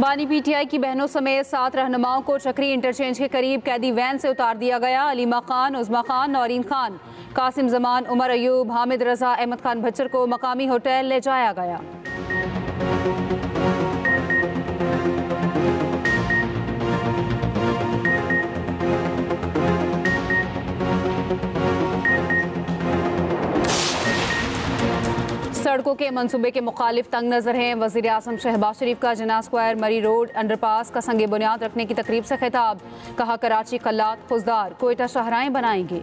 बानी पीटीआई की बहनों समेत 7 रहनुमाओं को चक्री इंटरचेंज के करीब कैदी वैन से उतार दिया गया। अलीमा खान, उज़मा खान, नौरीन खान, कासिम जमान, उमर अयूब, हामिद रजा, अहमद खान भच्चर को मकामी होटल ले जाया गया। सड़कों के मंसूबे के मुखालिफ तंग नजर हैं। वज़ीर आज़म शहबाज शरीफ का जिन्ना स्क्वायर मरी रोड अंडरपास का संगे बुनियाद रखने की तकरीब से खिताब। कहा कराची कल्लात खुजदार कोयटा शाहराहें बनाएंगे।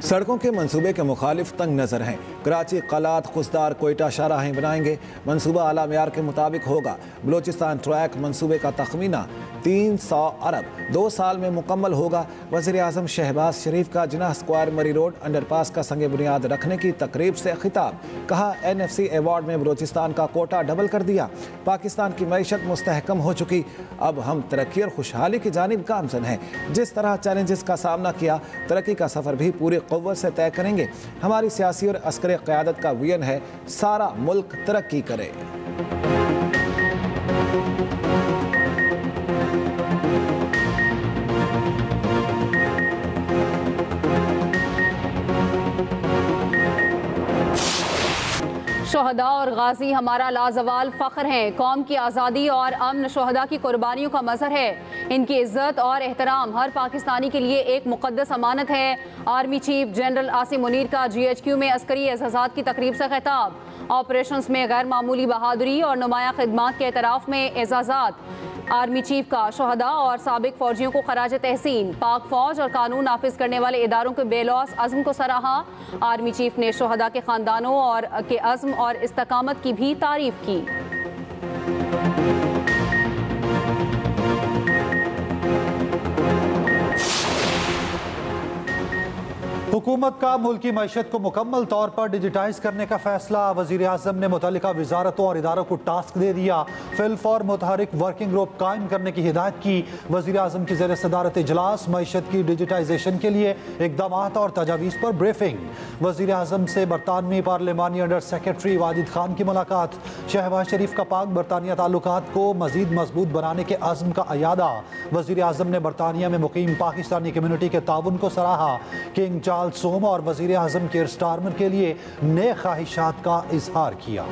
सड़कों के मंसूबे के मुखालिफ तंग नजर हैं। कराची कलात खुजदार कोयटा शाहराहें बनाएंगे। मंसूबा आला मेयार के मुताबिक होगा। बलोचिस्तान ट्रैक मंसूबे का तखमीना 300 अरब 2 साल में मुकम्मल होगा। वज़ीर आज़म शहबाज शरीफ का जिन्ना स्क्वायर मरी रोड अंडरपास का संगे बुनियाद रखने की तकरीब से खिताब। कहा NFC अवार्ड में बलोचिस्तान का कोटा डबल कर दिया। पाकिस्तान की मईशत मुस्तहकम हो चुकी, अब हम तरक्की और खुशहाली की जानिब गामजन हैं। जिस तरह चैलेंजेस का सामना किया, तरक्की का सफ़र भी पूरी क़ुव्वत से तय करेंगे। हमारी सियासी और अस्करी क़यादत का विजन है सारा मुल्क तरक्की करे। शोहदा और गाजी हमारा लाजवाल फ़ख्र हैं। कौम की आज़ादी और अमन शोहदा की कुर्बानियों का मज़हर है। इनकी इज़्ज़त और एहतराम हर पाकिस्तानी के लिए एक मुक़द्दस अमानत है। Army chief general Asim Munir का GHQ में अस्करी एज़ाज़ात की तकरीब से खिताब। ऑपरेशंस में गैर मामूली बहादुरी और नुमाया खिदमात के एतराफ़ में एज़ाज़ात। आर्मी चीफ का शोहदा और साबिक फौजियों को खराज तहसीन। पाक फौज और कानून नाफिज करने वाले इदारों के बेलौस अज़्म को सराहा। आर्मी चीफ ने शोहदा के ख़ानदानों और के अज़्म और इस्तकामत की भी तारीफ की। हुकूमत का मुल्की मईशत को मुकम्मल तौर पर डिजिटाइज करने का फैसला। वज़ीर आज़म ने मुतल्लिका वज़ारतों और इदारों को टास्क दे दिया। फिल फॉर मुतहरिक वर्किंग ग्रुप कायम करने की हिदायत की। वज़ीर आज़म की ज़ेर सदारत इजलास मईशत की डिजिटाइजेशन के लिए इक़दामात और तजावीज़ पर ब्रीफिंग। वज़ीर आज़म से बरतानवी पार्लिमानी अंडर सेक्रेटरी वाजिद खान की मुलाकात। शहबाज शरीफ का पाक बरतानिया ताल्लुकात को मज़ीद मजबूत बनाने के अज़्म का अयादा। वज़ीर आज़म ने बरतानिया में मुकीम पाकिस्तानी कम्यूनिटी के ताउन को सराहा। किंग चार्ल्स सोम और वज़ीर आज़म के स्टारमर के लिए नए ख्वाहिशात का इजहार किया।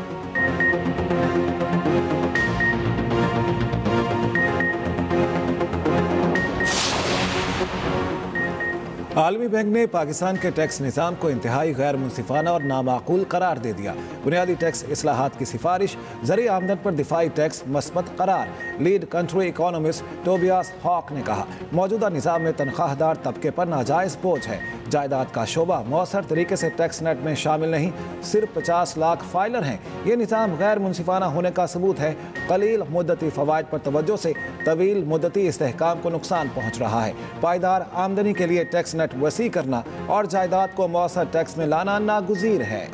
आलमी बैंक ने पाकिस्तान के टैक्स निज़ाम को इंतहाई गैर मुनसिफाना और नामाकूल करार दे दिया। बुनियादी टैक्स इस्लाहात की सिफारिश, ज़री आमदन पर दिफाई टैक्स मस्बत करार। Lead country economist Tobias Hock ने कहा, मौजूदा निज़ाम में तनख्वाहदार तबके पर नाजायज़ बोझ है। जायदाद का शोबा मौसर तरीके से टैक्स नेट में शामिल नहीं, सिर्फ 50 लाख फाइलर हैं। ये निज़ाम गैर मुनसिफाना होने का सबूत है। कलील मुद्दती फ़वाइद पर तवज्जो से तवील मुद्दती इस्तेहकाम को नुकसान पहुँच रहा है। पायदार आमदनी के लिए टैक्स नेट वसी करना और जायदाद को मौसर टैक्स में लाना नागुज़ीर है।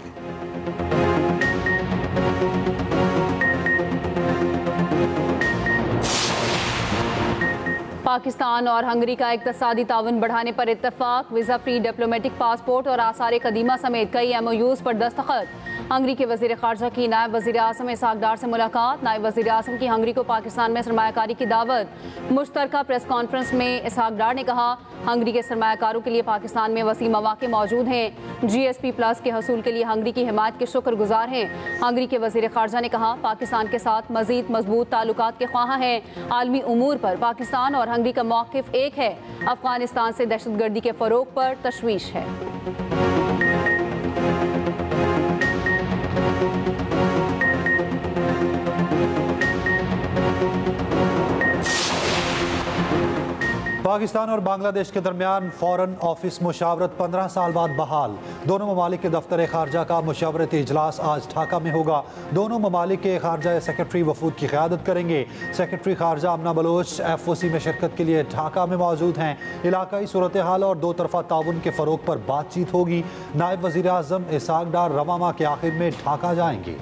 पाकिस्तान और हंगरी का इक़्तिसादी ताउन बढ़ाने पर इत्तफाक। वीज़ा फ्री डिप्लोमेटिक पासपोर्ट और आसार कदीमा समेत कई MOUs पर दस्तखत। हंगरी के वज़ीर ख़ारजा की नायब वज़ीर आज़म इसहाक डार से मुलाकात। नायब वज़ीर आज़म की हंगरी को पाकिस्तान में सरमायाकारी की दावत। मुश्तरका प्रेस कॉन्फ्रेंस में इसहाक डार ने कहा, हंगरी के सरमायाकारों के लिए पाकिस्तान में वसी मौक़े मौजूद हैं। GSP+ के हसूल के लिए हंगरी की हिमायत के शुक्रगुजार हैं। हंगरी के वज़ीर ख़ारजा ने कहा, पाकिस्तान के साथ मज़ीद मजबूत ताल्लुकात के ख्वाह हैं। आलमी उमूर पर पाकिस्तान और हंगरी का मौक़िफ़ एक है। अफ़गानिस्तान से दहशतगर्दी के फ़रोग़ पर तशवीश है। पाकिस्तान और बांग्लादेश के दरमियान फ़ॉरेन ऑफिस मुशावरत 15 साल बाद बहाल। दोनों ममालिक के दफ्तर खारजा का मुशावरती इजलास आज ढाका में होगा। दोनों ममालिक के खारजा सेक्रेटरी वफूद की क़यादत करेंगे। सेक्रेटरी खारजा आमना बलोच FOC में शिरकत के लिए ढाका में मौजूद हैं। इलाकाई सूरत हाल और 2 तरफ़ा ताउन के फ़रोग़ पर बातचीत होगी। नायब वज़ीर आज़म इसहाक डार रवा माह के आखिर में ढाका जाएंगे।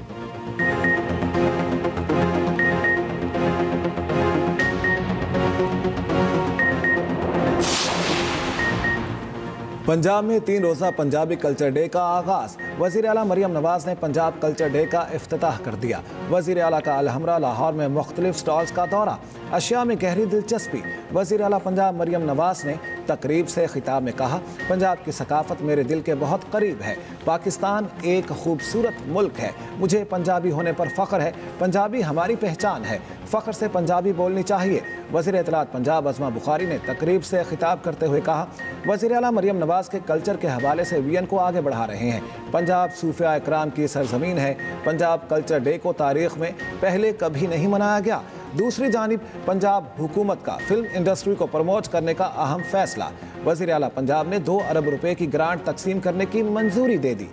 पंजाब में 3 रोज़ा पंजाबी कल्चर डे का आगाज़। वज़ीर आला मरियम नवाज़ ने पंजाब कल्चर डे का इफ्तिताह कर दिया। वज़ीर आला का अलहमरा लाहौर में मुख्तलिफ स्टॉल्स का दौरा, अशिया में गहरी दिलचस्पी। वज़ीर आला पंजाब मरियम नवाज़ ने तकरीब से खिताब में कहा, पंजाब की सकाफत मेरे दिल के बहुत करीब है। पाकिस्तान एक खूबसूरत मुल्क है, मुझे पंजाबी होने पर फ़ख्र है। पंजाबी हमारी पहचान है, फ़ख्र से पंजाबी बोलनी चाहिए। वज़ीर इत्तलात पंजाब अज़मा बुखारी ने तकरीब से खिताब करते हुए कहा, वज़ीर आला मरियम नवाज़ के कल्चर के हवाले से वीएन को आगे बढ़ा रहे हैं। पंजाब सूफिया इकराम की सरजमीन है। पंजाब कल्चर डे को तारीख़ में पहले कभी नहीं मनाया गया। दूसरी जानिब पंजाब हुकूमत का फिल्म इंडस्ट्री को प्रमोट करने का अहम फैसला। वज़ीर आला पंजाब ने 2 अरब रुपए की ग्रांट तकसीम करने की मंजूरी दे दी।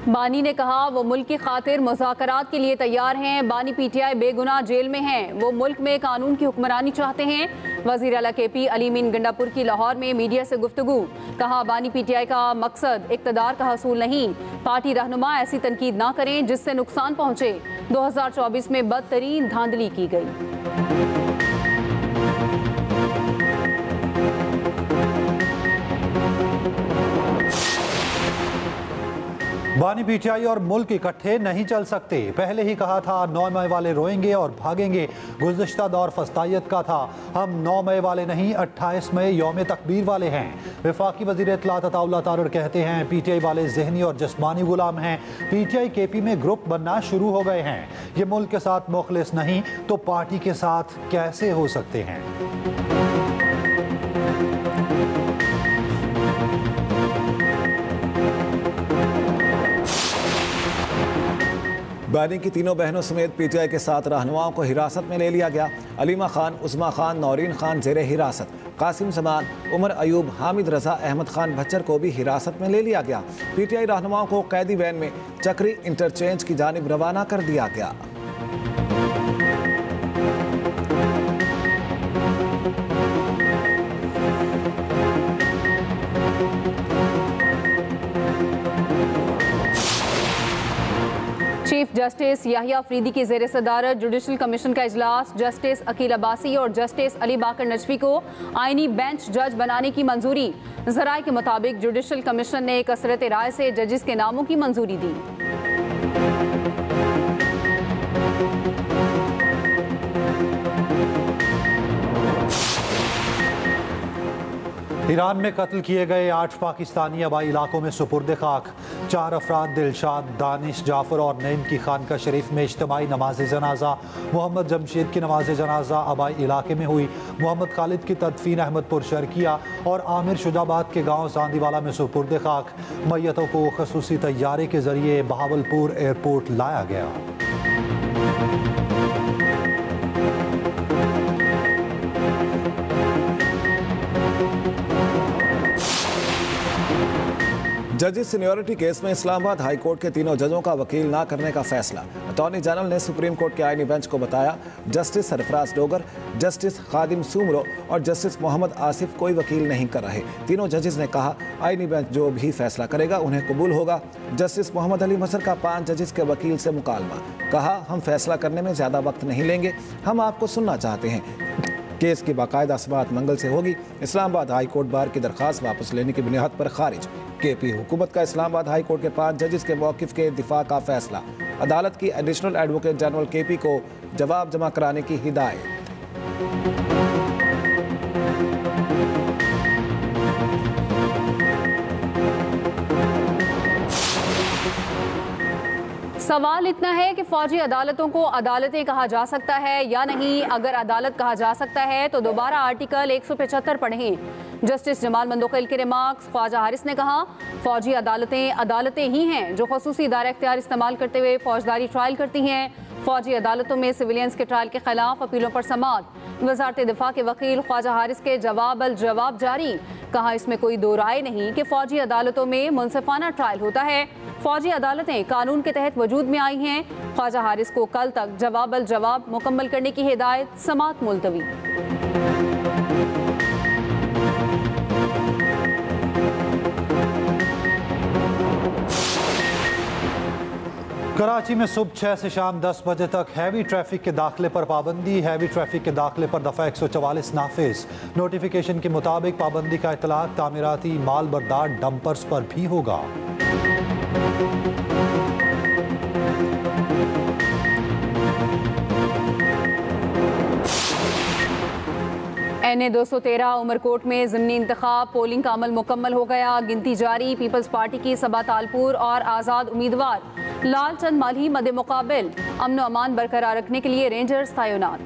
बानी ने कहा वो मुल्क की खातिर मुज़ाकरात के लिए तैयार हैं। बानी पीटीआई बेगुनाह जेल में हैं, वो मुल्क में कानून की हुक्मरानी चाहते हैं। वज़ीर आला केपी अलीमीन गंडापुर की लाहौर में मीडिया से गुफ्तगू, कहा बानी पीटीआई का मकसद इक़्तिदार का हसूल नहीं। पार्टी रहनुमा ऐसी तनकीद ना करें जिससे नुकसान पहुँचे। 2024 में बदतरीन धांधली की गई। बानी पीटीआई और मुल्क इकट्ठे नहीं चल सकते। पहले ही कहा था 9 मई वाले रोएंगे और भागेंगे। गुज़िश्ता दौर फस्तायत का था। हम 9 मई वाले नहीं 28 मई यौम तकबीर वाले हैं। वफाकी वज़ीर इत्तलात अताउल्लाह तारड़ कहते हैं पीटीआई वाले ज़हनी और जिस्मानी गुलाम हैं। पीटीआई केपी में ग्रुप बनना शुरू हो गए हैं। ये मुल्क के साथ मुखलिस नहीं तो पार्टी के साथ कैसे हो सकते हैं। बानी की तीनों बहनों समेत पीटीआई के 7 रहनुमाओं को हिरासत में ले लिया गया। अलीमा खान, उस्मा खान, नौरीन खान ज़ेरे हिरासत। कासिम जमान, उमर अयूब, हामिद रजा, अहमद खान भच्चर को भी हिरासत में ले लिया गया। पीटीआई रहनुमाओं को कैदी वैन में चक्री इंटरचेंज की जानिब रवाना कर दिया गया। चीफ जस्टिस याहिया अफरीदी की ज़ेर सदारत जुडिशल कमीशन का इजलास। जस्टिस अकील अब्बासी और जस्टिस अली बाकर नजफी को आईनी बेंच जज बनाने की मंजूरी। ज़राए के मुताबिक जुडिशल कमीशन ने कसरत राय से जजेस के नामों की मंजूरी दी। ईरान में कत्ल किए गए 8 पाकिस्तानी आबाई इलाकों में सुपुर्द खाक। 4 अफराद दिलशाद, दानिश, जाफर और नईम की खानका शरीफ में इज्तिमाई नमाज जनाजा। मोहम्मद जमशेद की नमाज जनाजा आबाई इलाके में हुई। मोहम्मद खालिद की तदफीन अहमदपुर शर्किया और आमिर शुजाबाद के गाँव सांदीवाला में सुपुर्द खाक। मैयतों को खसूसी तैयारे के जरिए बहावलपुर एयरपोर्ट लाया गया। जजेस सीनियरिटी केस में इस्लामाबाद हाई कोर्ट के तीनों जजों का वकील ना करने का फैसला। अटॉर्नी जनरल ने सुप्रीम कोर्ट के आईनी बेंच को बताया जस्टिस सरफराज डोगर, जस्टिस खादिम सुमरो और जस्टिस मोहम्मद आसिफ कोई वकील नहीं कर रहे। तीनों जजेस ने कहा आईनी बेंच जो भी फैसला करेगा उन्हें कबूल होगा। जस्टिस मोहम्मद अली मसर का 5 जजेस के वकील से मुकालमा, कहा हम फैसला करने में ज़्यादा वक्त नहीं लेंगे, हम आपको सुनना चाहते हैं। केस की बाकायदा समाअत मंगल से होगी। इस्लामाबाद हाई कोर्ट बार की दरख्वास्त वापस लेने की बुनियाद पर खारिज। केपी हुकूमत का इस्लामाबाद हाई कोर्ट के 5 जजेस के मौक़िफ़ के दिफा का फैसला। अदालत की एडिशनल एडवोकेट जनरल केपी को जवाब जमा कराने की हिदायत। सवाल इतना है कि फौजी अदालतों को अदालतें कहा जा सकता है या नहीं। अगर अदालत कहा जा सकता है तो दोबारा आर्टिकल 175 पढ़ें। जस्टिस जमाल मंदोखिल के रिमार्क्स। ख्वाजा हारिस ने कहा फौजी अदालतें ही हैं जो खसूसी दायरा इख्तियार इस्तेमाल करते हुए फौजदारी ट्रायल करती हैं। फौजी अदालतों में सिविलियंस के ट्रायल के खिलाफ अपीलों पर समाअत। वजारत दिफा के वकील ख्वाजा हारिस के जवाब अल जवाब जारी। कहा इसमें कोई दो राय नहीं कि फौजी अदालतों में मुनसिफाना ट्रायल होता है। फौजी अदालतें कानून के तहत वजूद में आई हैं। ख्वाजा हारिस को कल तक जवाब अल जवाब मुकम्मल करने की हिदायत। समाअत मुलतवी। कराची में सुबह 6 से शाम 10 बजे तक हैवी ट्रैफिक के दाखिले पर पाबंदी। हैवी ट्रैफिक के दाखिले पर दफ़ा 144 नाफिज। नोटिफिकेशन के मुताबिक पाबंदी का इतलाक तामीराती माल बरदार डंपर्स पर भी होगा। NA 213 उमरकोट में ज़िमनी इंतखाब पोलिंग का अमल मुकम्मल हो गया। गिनती जारी। पीपल्स पार्टी की सबा तालपुर और आज़ाद उम्मीदवार लालचंद मालही मद मुकाबिल। अमन व अमान बरकरार रखने के लिए रेंजर्स तैनात।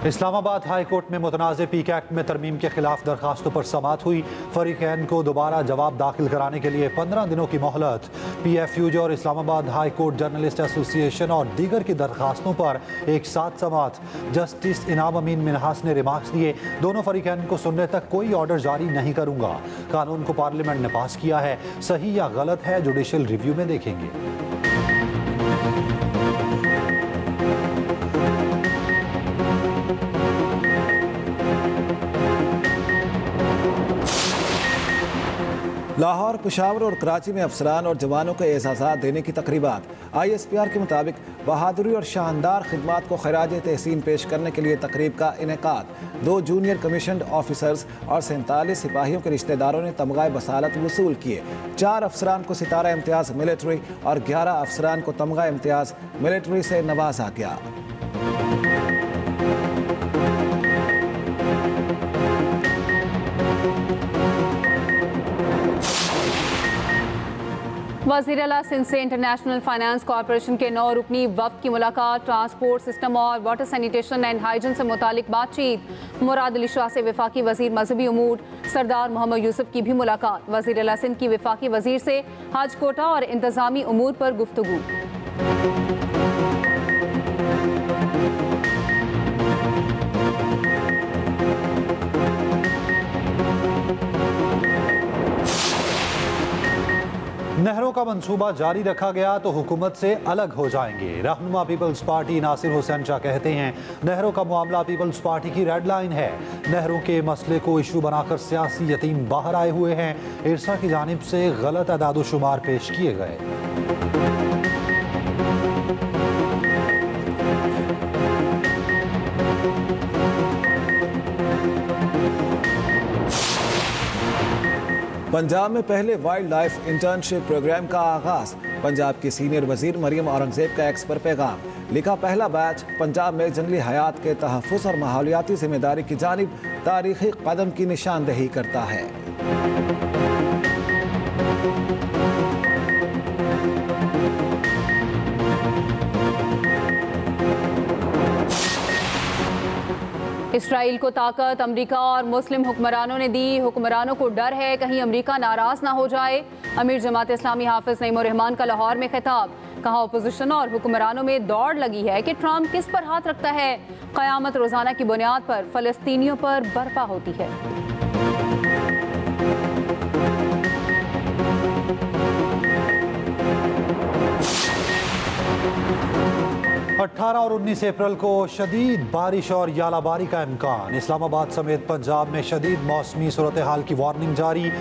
इस्लामाबाद हाई कोर्ट में मुतनाज़ पीक एक्ट में तरमीम के खिलाफ दरखास्तों पर समाअत हुई। फरीकैन को दोबारा जवाब दाखिल कराने के लिए 15 दिनों की मोहलत। PFUJ और Islamabad high court journalist association और दीगर की दरखास्तों पर एक साथ समाअत। जस्टिस इनाम अमीन मिनहास ने रिमार्क्स दिए, दोनों फरीकैन को सुनने तक कोई ऑर्डर जारी नहीं करूंगा। कानून को पार्लियामेंट ने पास किया है, सही या गलत है जुडिशल रिव्यू में देखेंगे। लाहौर, पेशावर और कराची में अफसरान और जवानों को एहसासात देने की तकरीबात। ISPR के मुताबिक बहादुरी और शानदार खिदमात को खराज तहसीन पेश करने के लिए तकरीब का इनेकाद। 2 जूनियर कमीशन्ड ऑफिसर्स और 47 सिपाहियों के रिश्तेदारों ने तमगाए बसालत वसूल किए। 4 अफसरान को सितारा इम्तियाज़ मिलिट्री और 11 अफसरान को तमगा इम्तियाज़ मिलिट्री से नवाजा गया। वज़ीर आला सिंध से इंटरनेशनल फाइनेंस कॉरपोरेशन के 9 रुकनी वफ़द की मुलाकात। ट्रांसपोर्ट सिस्टम और वाटर सैनिटेशन एंड हाइजीन से मुतालिक बातचीत। मुराद अली शाह से वफाकी वज़ीर मजहबी उमूर सरदार मोहम्मद यूसुफ की भी मुलाकात। वज़ीर आला सिंध की वफाकी वज़ीर से हज कोटा और इंतज़ामी उमूर पर गुफ्तगू। नहरों का मंसूबा जारी रखा गया तो हुकूमत से अलग हो जाएंगे। रहनुमा पीपल्स पार्टी नासिर हुसैन शाह कहते हैं, नहरों का मामला पीपल्स पार्टी की रेड लाइन है। नहरों के मसले को इशू बनाकर सियासी यतीम बाहर आए हुए हैं। इरसा की जानिब से गलत अदाद-ओ-शुमार पेश किए गए। पंजाब में पहले वाइल्ड लाइफ इंटर्नशिप प्रोग्राम का आगाज। पंजाब की सीनियर वजीर मरियम औरंगजेब का एक्स पर पैगाम। लिखा, पहला बैच पंजाब में जंगली हयात के तहफ़्फ़ुज़ और माहौलियाती जिम्मेदारी की जानिब तारीखी कदम की निशानदेही करता है। 'इसराइल को ताकत अमेरिका और मुस्लिम हुक्मरानों ने दी। हुक्मरानों को डर है कहीं अमेरिका नाराज ना हो जाए। अमीर जमात इस्लामी हाफिज नईमुर रहमान का लाहौर में खिताब। कहा, अपोजिशन और हुक्मरानों में दौड़ लगी है कि ट्रंप किस पर हाथ रखता है। क़यामत रोजाना की बुनियाद पर फ़लस्तीनियों पर बर्पा होती है। 18 और 19 अप्रैल को शदीद बारिश और यालाबारी का इम्कान। इस्लामाबाद समेत पंजाब में शदीद मौसमी सूरत हाल की वार्निंग जारी।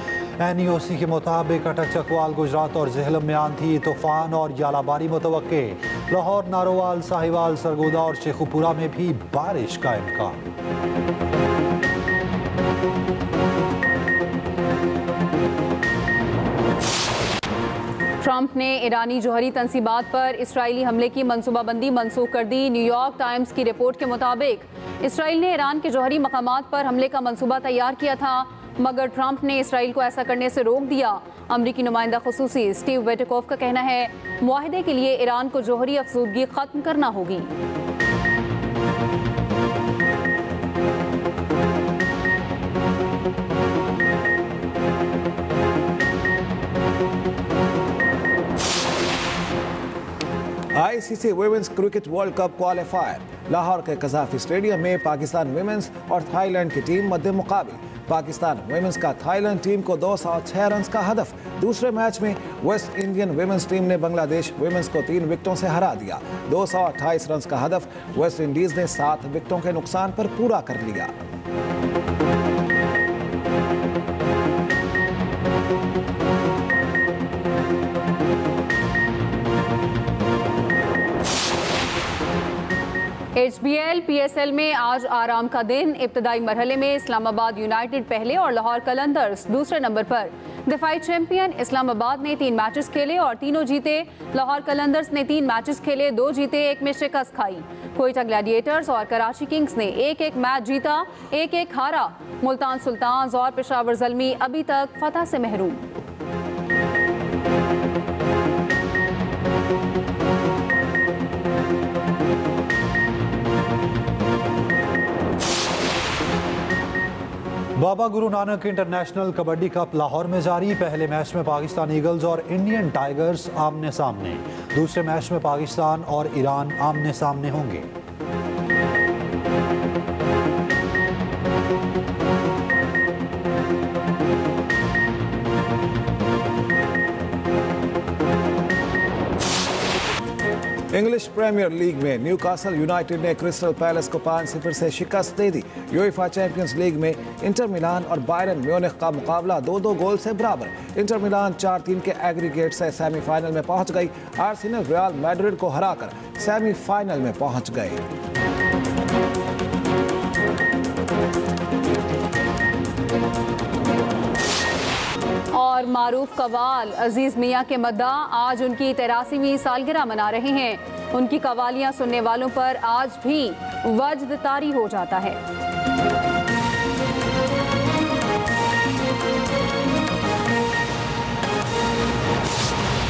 NEOC के मुताबिक अटक, चकवाल, गुजरात और ज़ेहलम में आंधी, तूफान और यालाबारी मुतवक्के। लाहौर, नारोवाल, साहिवाल, सरगोदा और शेखुपुरा में भी बारिश का इम्कान। ट्रंप ने ईरानी जौहरी तंसीबात पर इसराइली हमले की मनसूबाबंदी मनसूख कर दी। न्यूयॉर्क टाइम्स की रिपोर्ट के मुताबिक इसराइल ने ईरान के जौहरी मकामात पर हमले का मनसूबा तैयार किया था, मगर ट्रंप ने इसराइल को ऐसा करने से रोक दिया। अमरीकी नुमाइंदा खुसूसी स्टीव वेटकोफ का कहना है, मुआहदे के लिए ईरान को जौहरी अफसूदगी खत्म करना होगी। ICC women's cricket world cup qualifier. Lahore के कज़ाफी स्टेडियम में पाकिस्तान विमेंस और थाईलैंड की टीम मध्य मुकाबले। पाकिस्तान विमेंस का थाईलैंड टीम को 206 रन का हदफ। दूसरे मैच में वेस्ट इंडियन विमेंस टीम ने बांग्लादेश विमेंस को 3 विकेटों से हरा दिया। 228 रन का हदफ वेस्ट इंडीज ने 7 विकेटों के नुकसान पर पूरा कर लिया। HBL PSL में आज आराम का दिन। इब्तदाई मरहले में इस्लामाबाद यूनाइटेड पहले और लाहौर कलंदर्स दूसरे नंबर पर। दिफाई चैंपियन इस्लामाबाद ने 3 मैचेस खेले और तीनों जीते। लाहौर कलंदर्स ने 3 मैचेस खेले, 2 जीते, 1 में शिकस्त खाई। कोयटा ग्लैडिएटर्स और कराची किंग्स ने 1-1 मैच जीता, 1-1 हारा। मुल्तान सुल्तान्स और पेशावर ज़ल्मी अभी तक फतह से महरूम। बाबा गुरु नानक इंटरनेशनल कबड्डी कप लाहौर में जारी। पहले मैच में पाकिस्तान ईगल्स और इंडियन टाइगर्स आमने सामने। दूसरे मैच में पाकिस्तान और ईरान आमने सामने होंगे। इंग्लिश प्रीमियर लीग में न्यूकासल यूनाइटेड ने क्रिस्टल पैलेस को 5-0 से शिकस्त दे दी। यूएफा चैंपियंस लीग में इंटर मिलान और बायरन म्यूनिख का मुकाबला 2-2 गोल से बराबर। इंटर मिलान 4-3 के एग्रीगेट से सेमीफाइनल में पहुंच गई। आर्सेनल रियल मैड्रिड को हराकर सेमीफाइनल में पहुंच गए। और मारूफ कवाल अजीज मियां के मद्दा आज उनकी 83वीं सालगिरह मना रहे हैं। उनकी कवालियां सुनने वालों पर आज भी वज्द तारी हो जाता है।